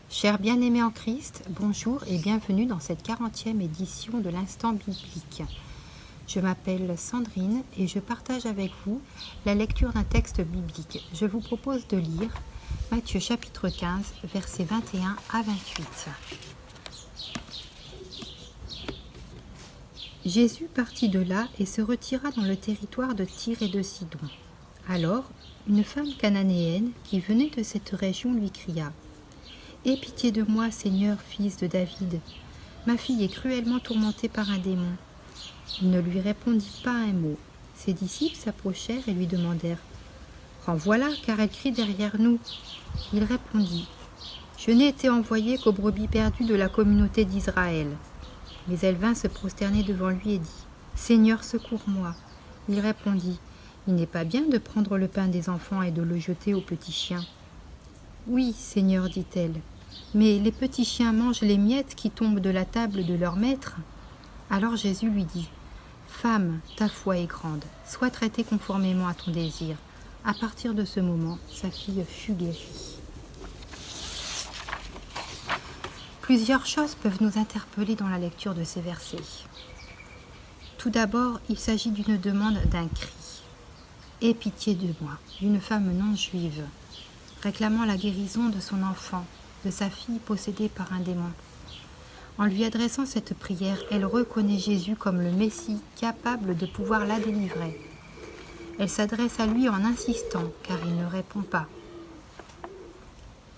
Chers bien-aimés en Christ, bonjour et bienvenue dans cette 40e édition de l'Instant biblique. Je m'appelle Sandrine et je partage avec vous la lecture d'un texte biblique. Je vous propose de lire Matthieu chapitre 15, versets 21 à 28. Jésus partit de là et se retira dans le territoire de Tyr et de Sidon. Alors, une femme cananéenne qui venait de cette région lui cria « Aie pitié de moi, Seigneur, fils de David. Ma fille est cruellement tourmentée par un démon. » Il ne lui répondit pas un mot. Ses disciples s'approchèrent et lui demandèrent « Renvoie-la, car elle crie derrière nous. » Il répondit « Je n'ai été envoyé qu'aux brebis perdues de la communauté d'Israël. » Mais elle vint se prosterner devant lui et dit « Seigneur, secours-moi. » Il répondit « Il n'est pas bien de prendre le pain des enfants et de le jeter aux petits chiens. » « Oui, Seigneur, dit-elle, mais les petits chiens mangent les miettes qui tombent de la table de leur maître. » Alors Jésus lui dit « Femme, ta foi est grande, sois traitée conformément à ton désir. » À partir de ce moment, sa fille fut guérie. Plusieurs choses peuvent nous interpeller dans la lecture de ces versets. Tout d'abord, il s'agit d'une demande d'un cri. « Aie pitié de moi » d'une femme non juive, réclamant la guérison de son enfant, de sa fille possédée par un démon. En lui adressant cette prière, elle reconnaît Jésus comme le Messie capable de pouvoir la délivrer. Elle s'adresse à lui en insistant, car il ne répond pas.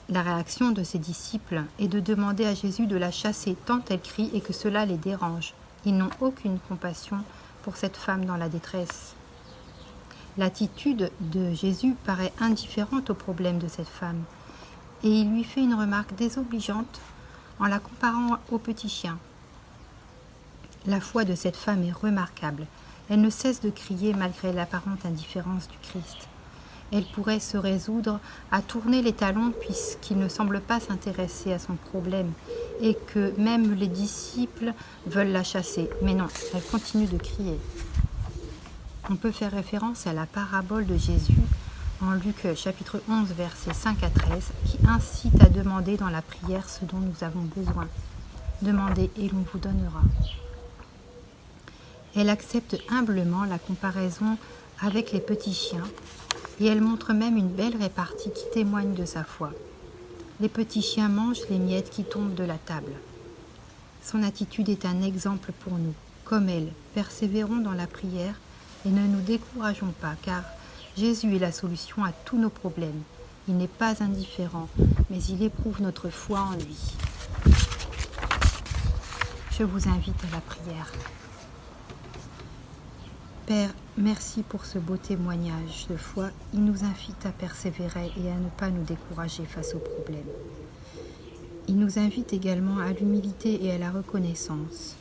La réaction de ses disciples est de demander à Jésus de la chasser tant elle crie et que cela les dérange. Ils n'ont aucune compassion pour cette femme dans la détresse. L'attitude de Jésus paraît indifférente au problème de cette femme et il lui fait une remarque désobligeante en la comparant au petit chien. La foi de cette femme est remarquable. Elle ne cesse de crier malgré l'apparente indifférence du Christ. Elle pourrait se résoudre à tourner les talons puisqu'il ne semble pas s'intéresser à son problème et que même les disciples veulent la chasser. Mais non, elle continue de crier. On peut faire référence à la parabole de Jésus en Luc chapitre 11 versets 5 à 13 qui incite à demander dans la prière ce dont nous avons besoin. Demandez et l'on vous donnera. Elle accepte humblement la comparaison avec les petits chiens et elle montre même une belle répartie qui témoigne de sa foi. Les petits chiens mangent les miettes qui tombent de la table. Son attitude est un exemple pour nous. Comme elle, persévérons dans la prière et ne nous décourageons pas, car Jésus est la solution à tous nos problèmes. Il n'est pas indifférent, mais il éprouve notre foi en lui. Je vous invite à la prière. Père, merci pour ce beau témoignage de foi. Il nous invite à persévérer et à ne pas nous décourager face aux problèmes. Il nous invite également à l'humilité et à la reconnaissance.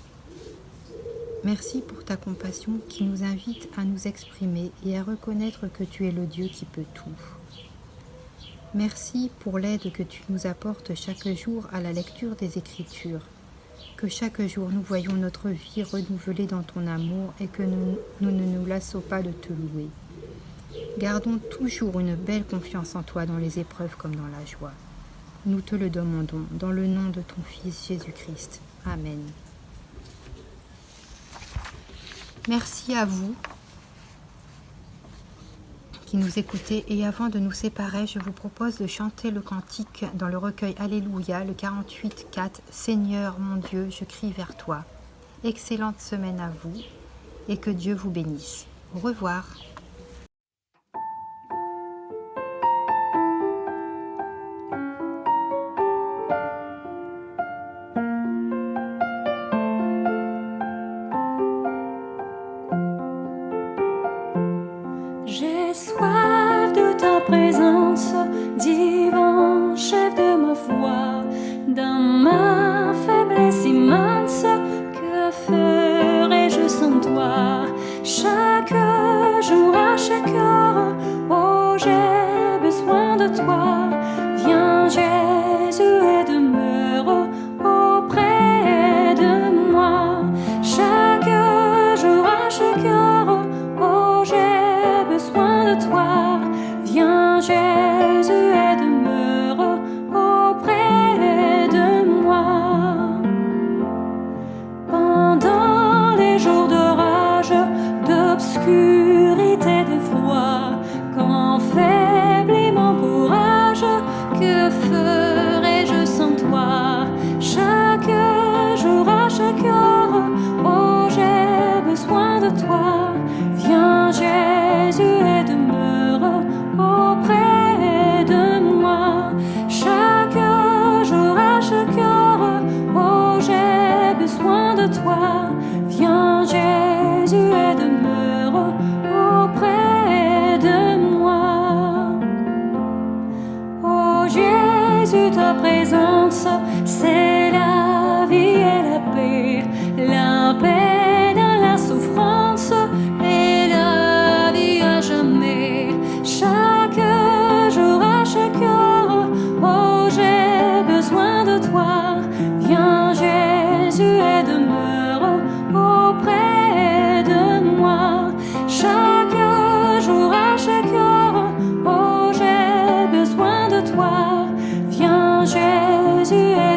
Merci pour ta compassion qui nous invite à nous exprimer et à reconnaître que tu es le Dieu qui peut tout. Merci pour l'aide que tu nous apportes chaque jour à la lecture des Écritures. Que chaque jour nous voyons notre vie renouvelée dans ton amour et que nous ne nous lassons pas de te louer. Gardons toujours une belle confiance en toi dans les épreuves comme dans la joie. Nous te le demandons dans le nom de ton Fils Jésus-Christ. Amen. Merci à vous qui nous écoutez et avant de nous séparer, je vous propose de chanter le cantique dans le recueil Alléluia, le 48-4, Seigneur mon Dieu, je crie vers toi. Excellente semaine à vous et que Dieu vous bénisse. Au revoir. J'ai soif de ta présence, divin chef de ma foi, dans ma faiblesse immense, que ferais-je sans toi? Chaque jour, à chaque heure, oh j'ai besoin de toi. Viens Jésus et demeure auprès de moi. Chaque jour, à chaque heure, oh j'ai besoin de toi. Viens tu es